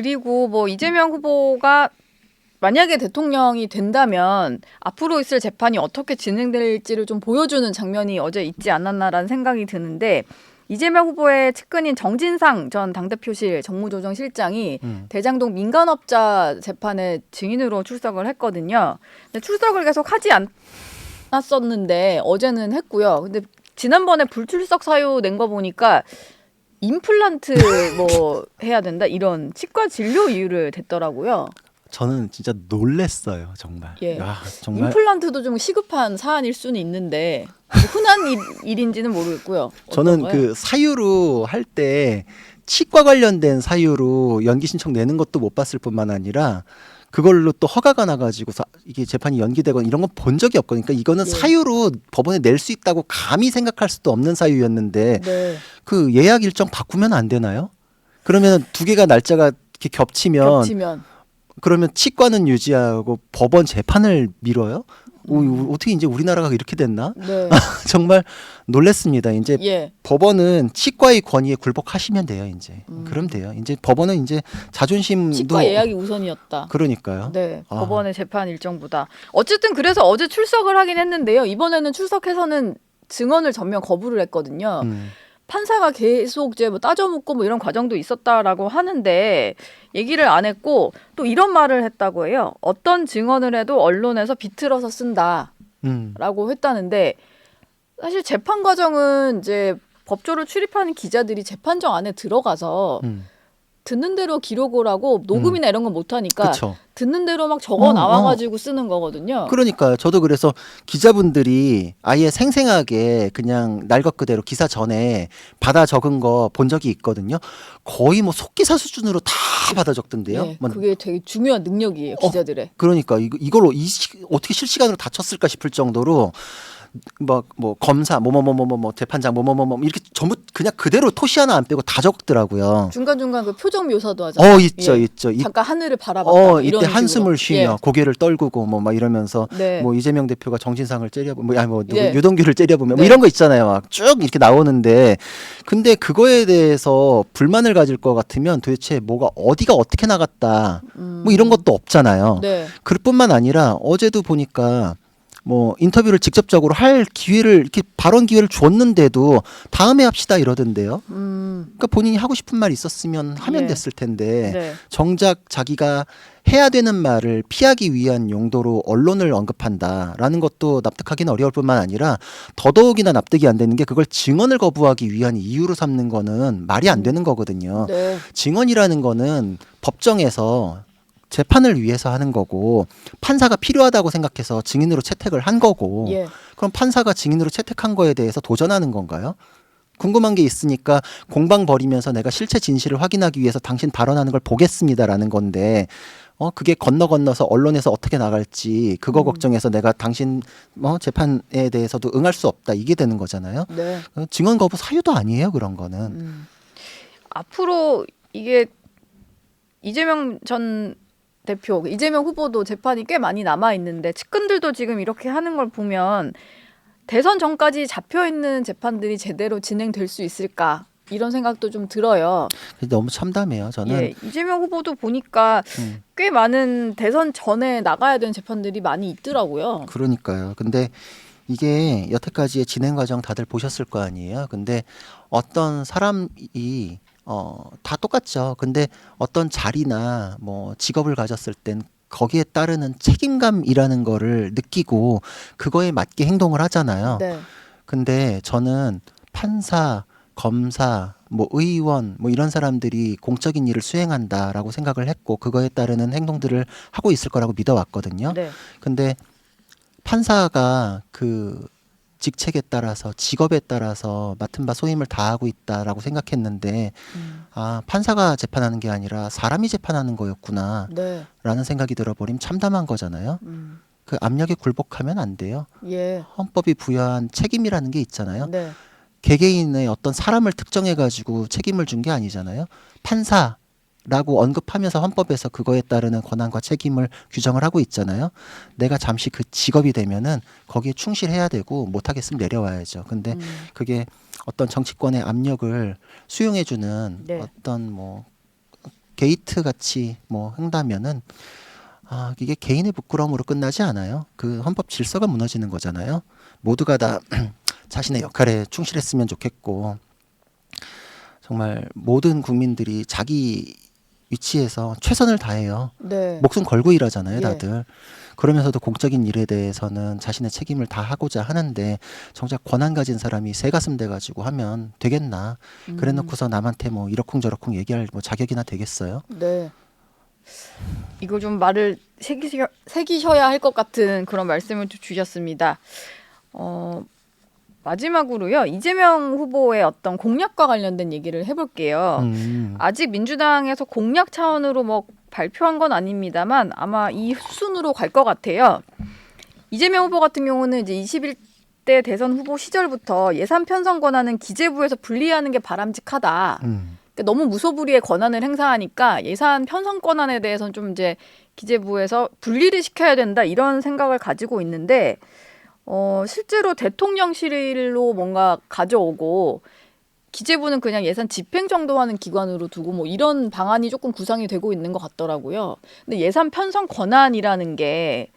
그리고 뭐 이재명 후보가 만약에 대통령이 된다면 앞으로 있을 재판이 어떻게 진행될지를 좀 보여주는 장면이 어제 있지 않았나라는 생각이 드는데 이재명 후보의 측근인 정진상 전 당대표실 정무조정실장이 대장동 민간업자 재판에 증인으로 출석을 했거든요. 근데 출석을 계속 하지 않았었는데 어제는 했고요. 근데 지난번에 불출석 사유 낸 거 보니까 임플란트 뭐 해야 된다 이런 치과 진료 이유를 댔더라고요. 저는 진짜 놀랬어요, 정말. 예. 야, 정말. 임플란트도 좀 시급한 사안일 수는 있는데 뭐 흔한 일인지는 모르겠고요. 저는 어떤가요? 그 사유로 할 때 치과 관련된 사유로 연기 신청 내는 것도 못 봤을 뿐만 아니라 그걸로 또 허가가 나가지고 이게 재판이 연기되거나 이런 건 본 적이 없거든요. 그러니까 이거는 예. 사유로 법원에 낼 수 있다고 감히 생각할 수도 없는 사유였는데 네. 그 예약 일정 바꾸면 안 되나요? 그러면 두 개가 날짜가 이렇게 겹치면 그러면 치과는 유지하고 법원 재판을 미뤄요? 어떻게 이제 우리나라가 이렇게 됐나? 네. 정말 놀랬습니다. 이제 예. 법원은 치과의 권위에 굴복하시면 돼요. 이제 그럼 돼요. 이제 법원은 이제 자존심도 치과 예약이 우선이었다. 그러니까요. 네. 아. 법원의 재판 일정보다. 어쨌든 그래서 어제 출석을 하긴 했는데요. 이번에는 출석해서는 증언을 전면 거부를 했거든요. 판사가 계속 이제 뭐 따져 묻고 뭐 이런 과정도 있었다라고 하는데 얘기를 안 했고 또 이런 말을 했다고 해요. 어떤 증언을 해도 언론에서 비틀어서 쓴다라고 했다는데 사실 재판 과정은 이제 법조를 출입하는 기자들이 재판정 안에 들어가서 듣는 대로 기록을 하고 녹음이나 이런 건 못하니까 그쵸. 듣는 대로 막 적어 나와가지고 쓰는 거거든요. 그러니까요. 저도 그래서 기자분들이 아예 생생하게 그냥 날 것 그대로 기사 전에 받아 적은 거 본 적이 있거든요. 거의 뭐 속기사 수준으로 다 받아 적던데요. 네, 막 그게 되게 중요한 능력이에요, 기자들의. 그러니까 이걸로 어떻게 실시간으로 다 쳤을까 싶을 정도로 뭐 검사 뭐뭐뭐뭐뭐 재판장 뭐뭐뭐뭐 이렇게 전부 그냥 그대로 토시 하나 안 빼고 다 적더라고요. 중간중간 그 표정 묘사도 하잖아요. 있죠, 예. 있죠. 잠깐 하늘을 바라봤다. 이때 이런 한숨을 식으로. 쉬며 고개를 떨구고 뭐 막 이러면서 네. 뭐 이재명 대표가 정진상을 째려보면 예. 유동규를 째려보면 뭐 네. 이런 거 있잖아요. 막 쭉 이렇게 나오는데 근데 그거에 대해서 불만을 가질 것 같으면 도대체 뭐가 어디가 어떻게 나갔다 뭐 이런 것도 없잖아요. 네. 그럴 뿐만 아니라 어제도 보니까 뭐 인터뷰를 직접적으로 할 기회를 이렇게 발언 기회를 줬는데도 다음에 합시다 이러던데요. 그러니까 본인이 하고 싶은 말 있었으면 하면 네. 됐을 텐데 네. 정작 자기가 해야 되는 말을 피하기 위한 용도로 언론을 언급한다라는 것도 납득하기는 어려울 뿐만 아니라 더더욱이나 납득이 안 되는 게 그걸 증언을 거부하기 위한 이유로 삼는 거는 말이 안 되는 거거든요. 네. 증언이라는 거는 법정에서 재판을 위해서 하는 거고 판사가 필요하다고 생각해서 증인으로 채택을 한 거고 예. 그럼 판사가 증인으로 채택한 거에 대해서 도전하는 건가요? 궁금한 게 있으니까 공방 벌이면서 내가 실체 진실을 확인하기 위해서 당신 발언하는 걸 보겠습니다라는 건데 그게 건너서 언론에서 어떻게 나갈지 그거 걱정해서 내가 당신 재판에 대해서도 응할 수 없다 이게 되는 거잖아요. 네. 증언 거부 사유도 아니에요 그런 거는. 앞으로 이게 이재명 전 대표, 이재명 후보도 재판이 꽤 많이 남아 있는데 측근들도 지금 이렇게 하는 걸 보면 대선 전까지 잡혀 있는 재판들이 제대로 진행될 수 있을까? 이런 생각도 좀 들어요. 너무 참담해요 저는. 예, 이재명 후보도 보니까 꽤 많은 대선 전에 나가야 되는 재판들이 많이 있더라고요. 그러니까요. 근데 이게 여태까지의 진행 과정 다들 보셨을 거 아니에요. 근데 어떤 사람이 다 똑같죠. 근데 어떤 자리나 뭐 직업을 가졌을 땐 거기에 따르는 책임감이라는 거를 느끼고 그거에 맞게 행동을 하잖아요. 네. 근데 저는 판사, 검사, 뭐 의원 뭐 이런 사람들이 공적인 일을 수행한다라고 생각을 했고 그거에 따르는 행동들을 하고 있을 거라고 믿어왔거든요. 네. 근데 판사가 그 직책에 따라서 직업에 따라서 맡은 바 소임을 다하고 있다라고 생각했는데 판사가 재판하는 게 아니라 사람이 재판하는 거였구나 네. 라는 생각이 들어버리면 참담한 거잖아요. 그 압력에 굴복하면 안 돼요. 예. 헌법이 부여한 책임이라는 게 있잖아요. 네. 개개인의 어떤 사람을 특정해가지고 책임을 준 게 아니잖아요. 판사라고 언급하면서 헌법에서 그거에 따르는 권한과 책임을 규정을 하고 있잖아요. 내가 잠시 그 직업이 되면은 거기에 충실해야 되고 못하겠으면 내려와야죠. 근데 그게 어떤 정치권의 압력을 수용해주는 네. 어떤 뭐 게이트 같이 뭐 한다면은 이게 개인의 부끄러움으로 끝나지 않아요. 그 헌법 질서가 무너지는 거잖아요. 모두가 다 자신의 역할에 충실했으면 좋겠고 정말 모든 국민들이 자기 위치에서 최선을 다해요. 네. 목숨 걸고 일하잖아요, 예. 다들. 그러면서도 공적인 일에 대해서는 자신의 책임을 다하고자 하는데 정작 권한 가진 사람이 새가슴 돼가지고 하면 되겠나. 그래놓고서 남한테 뭐 이러쿵저러쿵 얘기할 뭐 자격이나 되겠어요? 네. 이거 좀 말을 새기셔야 할 것 같은 그런 말씀을 좀 주셨습니다. 마지막으로요. 이재명 후보의 어떤 공약과 관련된 얘기를 해볼게요. 아직 민주당에서 공약 차원으로 뭐 발표한 건 아닙니다만 아마 이 수순으로 갈 것 같아요. 이재명 후보 같은 경우는 이제 21대 대선 후보 시절부터 예산 편성 권한은 기재부에서 분리하는 게 바람직하다. 그러니까 너무 무소불위의 권한을 행사하니까 예산 편성 권한에 대해서는 좀 이제 기재부에서 분리를 시켜야 된다 이런 생각을 가지고 있는데 실제로 대통령실로 뭔가 가져오고 기재부는 그냥 예산 집행 정도 하는 기관으로 두고 뭐 이런 방안이 조금 구상이 되고 있는 것 같더라고요. 근데 예산 편성 권한이라는 게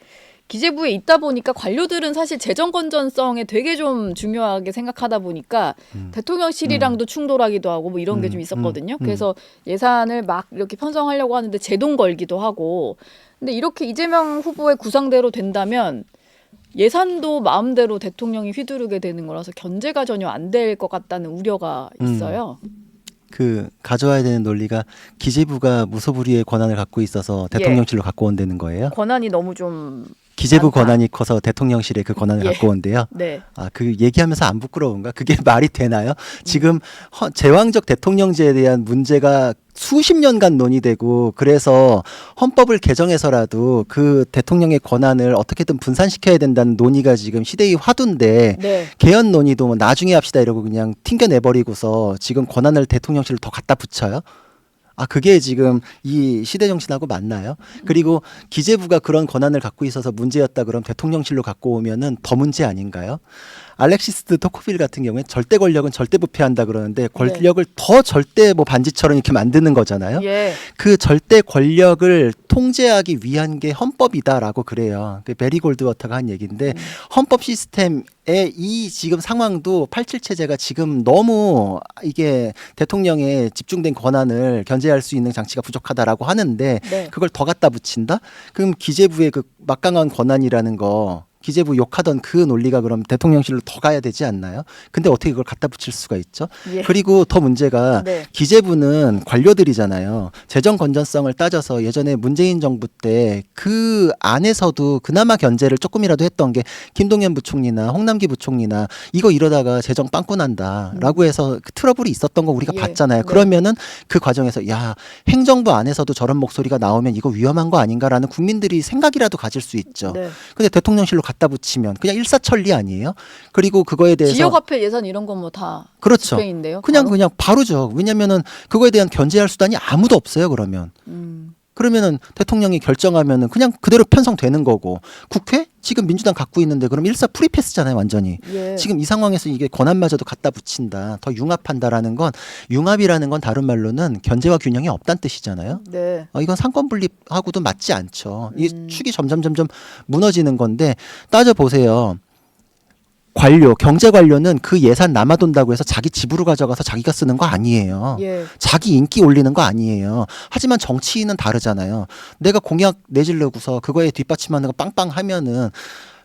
기재부에 있다 보니까 관료들은 사실 재정 건전성에 되게 좀 중요하게 생각하다 보니까 대통령실이랑도 충돌하기도 하고 뭐 이런 게 좀 있었거든요. 그래서 예산을 막 이렇게 편성하려고 하는데 제동 걸기도 하고. 근데 이렇게 이재명 후보의 구상대로 된다면 예산도 마음대로 대통령이 휘두르게 되는 거라서 견제가 전혀 안 될 것 같다는 우려가 있어요. 그 가져와야 되는 논리가 기재부가 무소불위의 권한을 갖고 있어서 대통령실로 갖고 온다는 거예요? 권한이 너무 좀 기재부 많다. 권한이 커서 대통령실에 그 권한을 갖고 온대요. 네. 그 얘기하면서 안 부끄러운가? 그게 말이 되나요? 지금 제왕적 대통령제에 대한 문제가 수십 년간 논의되고 그래서 헌법을 개정해서라도 그 대통령의 권한을 어떻게든 분산시켜야 된다는 논의가 지금 시대의 화두인데 네. 개헌 논의도 뭐 나중에 합시다 이러고 그냥 튕겨내버리고서 지금 권한을 대통령실로 더 갖다 붙여요? 그게 지금 이 시대 정신하고 맞나요? 그리고 기재부가 그런 권한을 갖고 있어서 문제였다 그럼 대통령실로 갖고 오면은 더 문제 아닌가요? 알렉시스 토코빌 같은 경우에 절대 권력은 절대 부패한다 그러는데 권력을 더 절대 뭐 반지처럼 이렇게 만드는 거잖아요. 예. 그 절대 권력을 통제하기 위한 게 헌법이다라고 그래요. 그 베리 골드워터가 한 얘기인데 헌법 시스템의 이 지금 상황도 87 체제가 지금 너무 이게 대통령의 집중된 권한을 견제할 수 있는 장치가 부족하다라고 하는데 네. 그걸 더 갖다 붙인다? 그럼 기재부의 그 막강한 권한이라는 거 기재부 욕하던 그 논리가 그럼 대통령실로 더 가야 되지 않나요? 근데 어떻게 그걸 갖다 붙일 수가 있죠? 예. 그리고 더 문제가 네. 기재부는 관료들이잖아요. 재정 건전성을 따져서 예전에 문재인 정부 때 그 안에서도 그나마 견제를 조금이라도 했던 게 김동연 부총리나 홍남기 부총리나 이거 이러다가 재정 빵꾸 난다라고 해서 그 트러블이 있었던 거 우리가 예. 봤잖아요. 네. 그러면은 그 과정에서 야 행정부 안에서도 저런 목소리가 나오면 이거 위험한 거 아닌가라는 국민들이 생각이라도 가질 수 있죠. 네. 근데 대통령실로 갖다 붙이면 그냥 일사천리 아니에요? 그리고 그거에 대해서 지역화폐 예산 이런 건 뭐 다 그렇죠. 집행인데요. 그냥 바로죠. 왜냐면은 그거에 대한 견제할 수단이 아무도 없어요. 그러면은 대통령이 결정하면은 그냥 그대로 편성되는 거고 국회 지금 민주당 갖고 있는데 그럼 일사 프리패스잖아요. 완전히. 예. 지금 이 상황에서 이게 권한마저도 갖다 붙인다. 더 융합한다라는 건 융합이라는 건 다른 말로는 견제와 균형이 없다는 뜻이잖아요. 네. 이건 상권 분립하고도 맞지 않죠. 이 축이 점점 무너지는 건데 따져 보세요. 경제 관료는 그 예산 남아돈다고 해서 자기 집으로 가져가서 자기가 쓰는 거 아니에요. 예. 자기 인기 올리는 거 아니에요. 하지만 정치인은 다르잖아요. 내가 공약 내질러고서 그거에 뒷받침하는 거 빵빵 하면은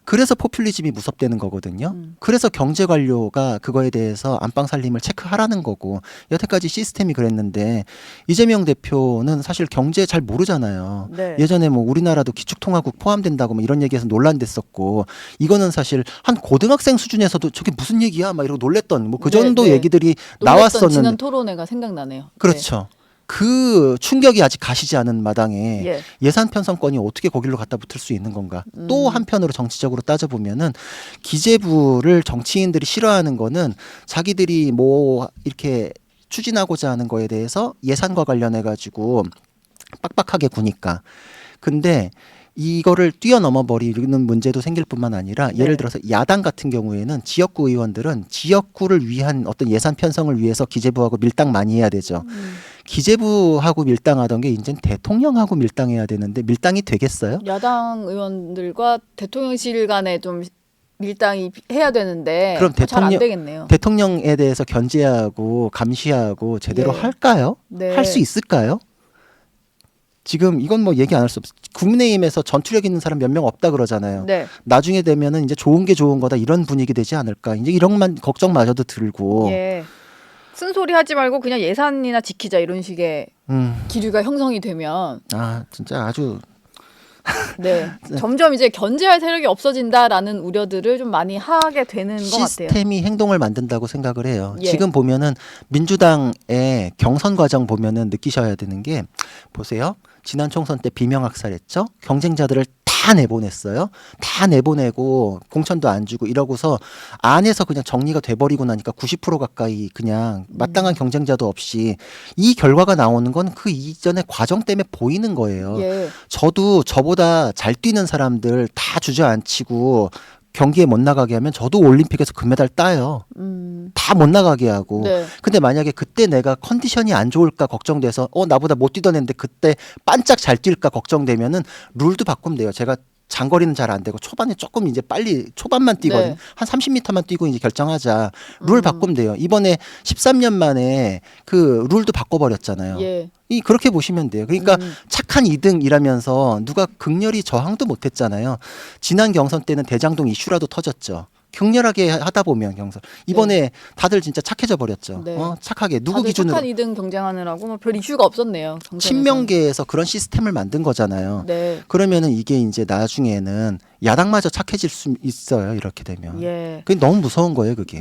그래서 포퓰리즘이 무섭다는 거거든요. 그래서 경제 관료가 그거에 대해서 안방 살림을 체크하라는 거고 여태까지 시스템이 그랬는데 이재명 대표는 사실 경제 잘 모르잖아요. 네. 예전에 뭐 우리나라도 기축통화국 포함된다고 뭐 이런 얘기해서 논란됐었고 이거는 사실 한 고등학생 수준에서도 저게 무슨 얘기야 막 이러고 놀랬던 뭐 그 정도 네. 얘기들이 놀랬던 나왔었는데 지난 토론회가 생각나네요. 그렇죠. 그 충격이 아직 가시지 않은 마당에 예. 예산 편성권이 어떻게 거길로 갖다 붙을 수 있는 건가? 또 한편으로 정치적으로 따져보면은 기재부를 정치인들이 싫어하는 거는 자기들이 뭐 이렇게 추진하고자 하는 거에 대해서 예산과 관련해 가지고 빡빡하게 구니까. 근데 이거를 뛰어넘어 버리는 문제도 생길 뿐만 아니라 예를 들어서 야당 같은 경우에는 지역구 의원들은 지역구를 위한 어떤 예산 편성을 위해서 기재부하고 밀당 많이 해야 되죠. 기재부하고 밀당하던 게 이제 대통령하고 밀당해야 되는데 밀당이 되겠어요? 야당 의원들과 대통령실 간에 좀 밀당이 해야 되는데 그럼 잘 안 대통령- 되겠네요. 대통령에 대해서 견제하고 감시하고 제대로 예. 할까요? 네. 할 수 있을까요? 지금 이건 뭐 얘기 안 할 수 없어. 국민의힘에서 전투력 있는 사람 몇 명 없다 그러잖아요. 네. 나중에 되면은 이제 좋은 게 좋은 거다 이런 분위기 되지 않을까. 이제 이런 걱정마저도 들고. 예. 쓴소리 하지 말고 그냥 예산이나 지키자 이런 식의 기류가 형성이 되면 아 진짜 아주 네. 점점 이제 견제할 세력이 없어진다라는 우려들을 좀 많이 하게 되는 것 같아요. 시스템이 행동을 만든다고 생각을 해요. 예. 지금 보면은 민주당의 경선 과정 보면은 느끼셔야 되는 게 보세요. 지난 총선 때 비명학살했죠. 경쟁자들을 다 내보냈어요. 다 내보내고 공천도 안 주고 이러고서 안에서 그냥 정리가 돼버리고 나니까 90% 가까이 그냥 마땅한 경쟁자도 없이 이 결과가 나오는 건 그 이전의 과정 때문에 보이는 거예요. 예. 저도 저보다 잘 뛰는 사람들 다 주저앉히고 경기에 못 나가게 하면 저도 올림픽에서 금메달 따요. 다 못 나가게 하고. 네. 근데 만약에 그때 내가 컨디션이 안 좋을까 걱정돼서 나보다 못 뛰던 애인데 그때 반짝 잘 뛸까 걱정되면은 룰도 바꾸면 돼요. 제가 장거리는 잘 안 되고 초반에 조금 이제 빨리 초반만 뛰거든요. 네. 한 30m만 뛰고 이제 결정하자. 룰 바꾸면 돼요. 이번에 13년 만에 그 룰도 바꿔버렸잖아요. 예. 그렇게 보시면 돼요. 그러니까 착한 2등이라면서 누가 극렬히 저항도 못했잖아요. 지난 경선 때는 대장동 이슈라도 터졌죠. 격렬하게 하다 보면 경선 이번에 다들 진짜 착해져 버렸죠. 네. 착하게 누구 다들 기준으로 착한 2등 경쟁하느라고 뭐 별 이슈가 없었네요. 정선에서. 친명계에서 그런 시스템을 만든 거잖아요. 네. 그러면은 이게 이제 나중에는 야당마저 착해질 수 있어요. 이렇게 되면 예. 그게 너무 무서운 거예요. 그게.